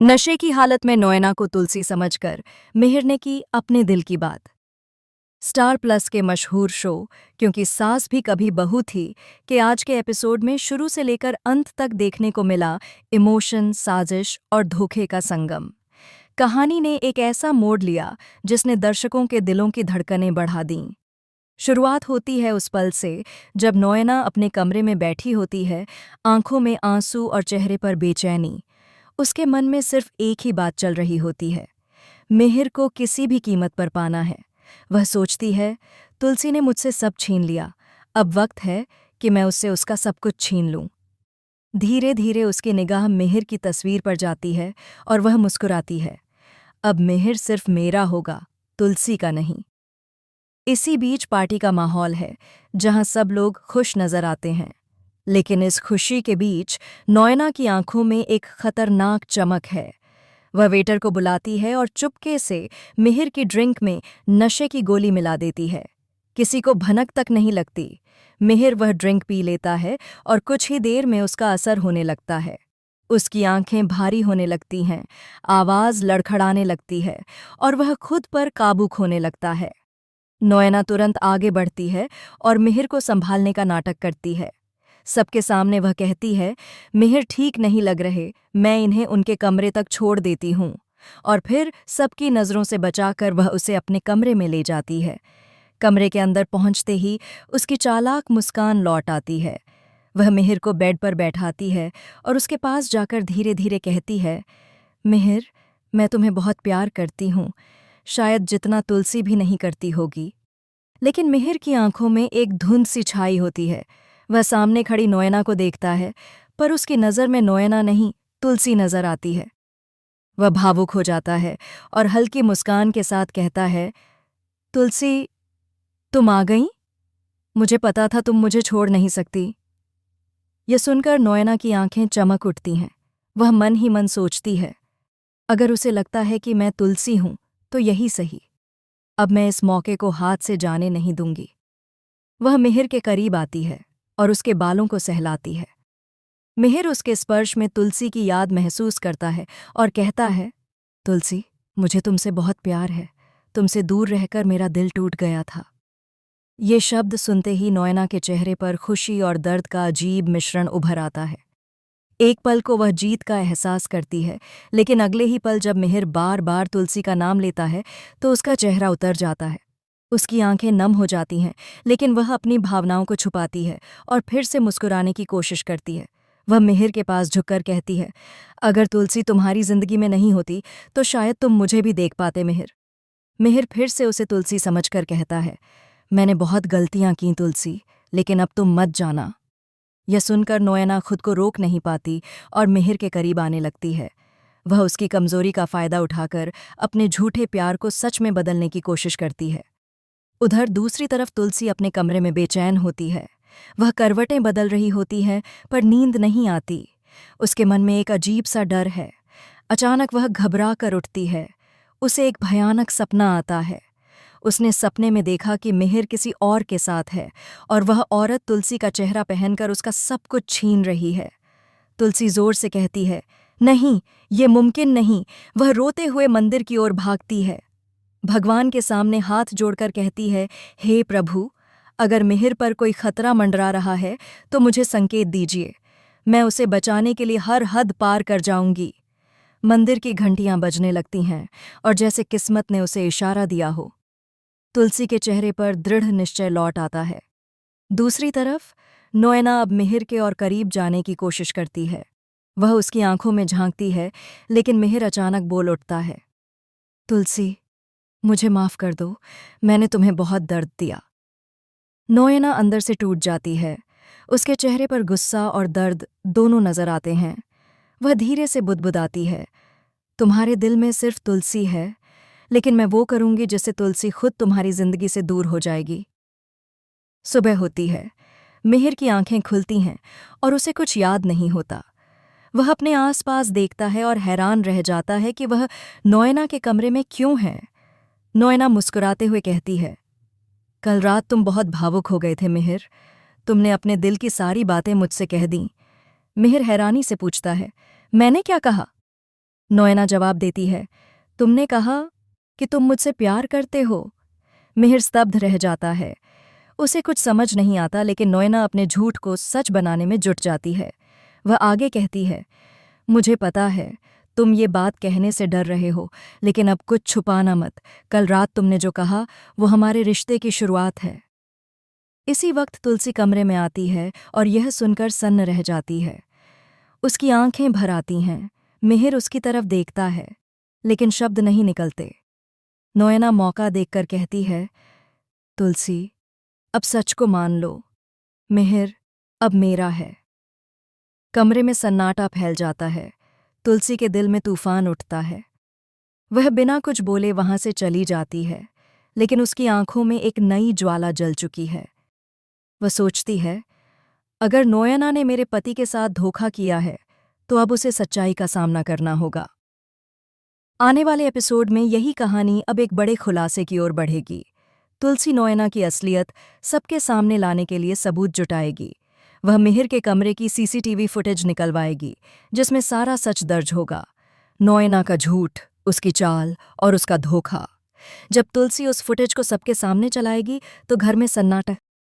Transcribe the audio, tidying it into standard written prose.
नशे की हालत में नोएना को तुलसी समझकर मिहिर ने की अपने दिल की बात। स्टार प्लस के मशहूर शो क्योंकि सास भी कभी बहू थी कि आज के एपिसोड में शुरू से लेकर अंत तक देखने को मिला इमोशन, साजिश और धोखे का संगम। कहानी ने एक ऐसा मोड़ लिया जिसने दर्शकों के दिलों की धड़कनें बढ़ा दीं। शुरुआत होती है उस पल से जब नोएना अपने कमरे में बैठी होती है, आंखों में आंसू और चेहरे पर बेचैनी। उसके मन में सिर्फ एक ही बात चल रही होती है, मिहिर को किसी भी कीमत पर पाना है। वह सोचती है, तुलसी ने मुझसे सब छीन लिया, अब वक्त है कि मैं उससे उसका सब कुछ छीन लूं। धीरे धीरे उसकी निगाह मिहिर की तस्वीर पर जाती है और वह मुस्कुराती है। अब मिहिर सिर्फ मेरा होगा, तुलसी का नहीं। इसी बीच पार्टी का माहौल है, जहां सब लोग खुश नजर आते हैं। लेकिन इस खुशी के बीच नोएना की आंखों में एक खतरनाक चमक है। वह वेटर को बुलाती है और चुपके से मिहिर की ड्रिंक में नशे की गोली मिला देती है। किसी को भनक तक नहीं लगती। मिहिर वह ड्रिंक पी लेता है और कुछ ही देर में उसका असर होने लगता है। उसकी आंखें भारी होने लगती हैं, आवाज़ लड़खड़ाने लगती है और वह खुद पर काबू खोने लगता है। नोएना तुरंत आगे बढ़ती है और मिहिर को संभालने का नाटक करती है। सबके सामने वह कहती है, मिहिर ठीक नहीं लग रहे, मैं इन्हें उनके कमरे तक छोड़ देती हूँ। और फिर सबकी नज़रों से बचाकर वह उसे अपने कमरे में ले जाती है। कमरे के अंदर पहुंचते ही उसकी चालाक मुस्कान लौट आती है। वह मिहिर को बेड पर बैठाती है और उसके पास जाकर धीरे धीरे कहती है, मिहिर, मैं तुम्हें बहुत प्यार करती हूँ, शायद जितना तुलसी भी नहीं करती होगी। लेकिन मिहिर की आंखों में एक धुंध सी छाई होती है। वह सामने खड़ी नोएना को देखता है, पर उसकी नज़र में नोएना नहीं, तुलसी नज़र आती है। वह भावुक हो जाता है और हल्की मुस्कान के साथ कहता है, तुलसी, तुम आ गई? मुझे पता था तुम मुझे छोड़ नहीं सकती। यह सुनकर नोएना की आंखें चमक उठती हैं। वह मन ही मन सोचती है, अगर उसे लगता है कि मैं तुलसी हूं, तो यही सही। अब मैं इस मौके को हाथ से जाने नहीं दूंगी। वह मिहिर के करीब आती है और उसके बालों को सहलाती है। मिहिर उसके स्पर्श में तुलसी की याद महसूस करता है और कहता है, तुलसी, मुझे तुमसे बहुत प्यार है, तुमसे दूर रहकर मेरा दिल टूट गया था। ये शब्द सुनते ही नोएना के चेहरे पर खुशी और दर्द का अजीब मिश्रण उभर आता है। एक पल को वह जीत का एहसास करती है, लेकिन अगले ही पल जब मिहिर बार बार तुलसी का नाम लेता है तो उसका चेहरा उतर जाता है। उसकी आंखें नम हो जाती हैं, लेकिन वह अपनी भावनाओं को छुपाती है और फिर से मुस्कुराने की कोशिश करती है। वह मिहिर के पास झुककर कहती है, अगर तुलसी तुम्हारी जिंदगी में नहीं होती तो शायद तुम मुझे भी देख पाते मिहिर। मिहिर फिर से उसे तुलसी समझकर कहता है, मैंने बहुत गलतियां की तुलसी, लेकिन अब तुम मत जाना। यह सुनकर नोएना खुद को रोक नहीं पाती और मिहिर के करीब आने लगती है। वह उसकी कमजोरी का फायदा उठाकर अपने झूठे प्यार को सच में बदलने की कोशिश करती है। उधर दूसरी तरफ तुलसी अपने कमरे में बेचैन होती है। वह करवटें बदल रही होती हैं, पर नींद नहीं आती। उसके मन में एक अजीब सा डर है। अचानक वह घबरा कर उठती है। उसे एक भयानक सपना आता है। उसने सपने में देखा कि मिहिर किसी और के साथ है और वह औरत तुलसी का चेहरा पहनकर उसका सब कुछ छीन रही है। तुलसी जोर से कहती है, नहीं, ये मुमकिन नहीं। वह रोते हुए मंदिर की ओर भागती है। भगवान के सामने हाथ जोड़कर कहती है, हे प्रभु, अगर मिहिर पर कोई खतरा मंडरा रहा है तो मुझे संकेत दीजिए। मैं उसे बचाने के लिए हर हद पार कर जाऊंगी। मंदिर की घंटियां बजने लगती हैं और जैसे किस्मत ने उसे इशारा दिया हो। तुलसी के चेहरे पर दृढ़ निश्चय लौट आता है। दूसरी तरफ नोएना अब मिहिर के और करीब जाने की कोशिश करती है। वह उसकी आंखों में झांकती है, लेकिन मिहिर अचानक बोल उठता है, तुलसी, मुझे माफ कर दो, मैंने तुम्हें बहुत दर्द दिया। नोएना अंदर से टूट जाती है। उसके चेहरे पर गुस्सा और दर्द दोनों नजर आते हैं। वह धीरे से बुदबुदाती है, तुम्हारे दिल में सिर्फ तुलसी है, लेकिन मैं वो करूंगी जिससे तुलसी खुद तुम्हारी जिंदगी से दूर हो जाएगी। सुबह होती है। मिहिर की आंखें खुलती हैं और उसे कुछ याद नहीं होता। वह अपने आसपास देखता है और हैरान रह जाता है कि वह नोएना के कमरे में क्यों है। नोएना मुस्कुराते हुए कहती है, कल रात तुम बहुत भावुक हो गए थे मिहिर, तुमने अपने दिल की सारी बातें मुझसे कह दी। मिहिर हैरानी से पूछता है, मैंने क्या कहा? नोएना जवाब देती है, तुमने कहा कि तुम मुझसे प्यार करते हो। मिहिर स्तब्ध रह जाता है। उसे कुछ समझ नहीं आता, लेकिन नोएना अपने झूठ को सच बनाने में जुट जाती है। वह आगे कहती है, मुझे पता है तुम ये बात कहने से डर रहे हो, लेकिन अब कुछ छुपाना मत। कल रात तुमने जो कहा वो हमारे रिश्ते की शुरुआत है। इसी वक्त तुलसी कमरे में आती है और यह सुनकर सन्न रह जाती है। उसकी आंखें भर आती हैं। मिहिर उसकी तरफ देखता है, लेकिन शब्द नहीं निकलते। नोएना मौका देखकर कहती है, तुलसी, अब सच को मान लो। मिहिर अब मेरा है। कमरे में सन्नाटा फैल जाता है। तुलसी के दिल में तूफान उठता है। वह बिना कुछ बोले वहां से चली जाती है, लेकिन उसकी आंखों में एक नई ज्वाला जल चुकी है। वह सोचती है, अगर नोएना ने मेरे पति के साथ धोखा किया है तो अब उसे सच्चाई का सामना करना होगा। आने वाले एपिसोड में यही कहानी अब एक बड़े खुलासे की ओर बढ़ेगी। तुलसी नोएना की असलियत सबके सामने लाने के लिए सबूत जुटाएगी। वह मिहिर के कमरे की सीसीटीवी फुटेज निकलवाएगी, जिसमें सारा सच दर्ज होगा। नोएना का झूठ, उसकी चाल और उसका धोखा। जब तुलसी उस फुटेज को सबके सामने चलाएगी तो घर में सन्नाटा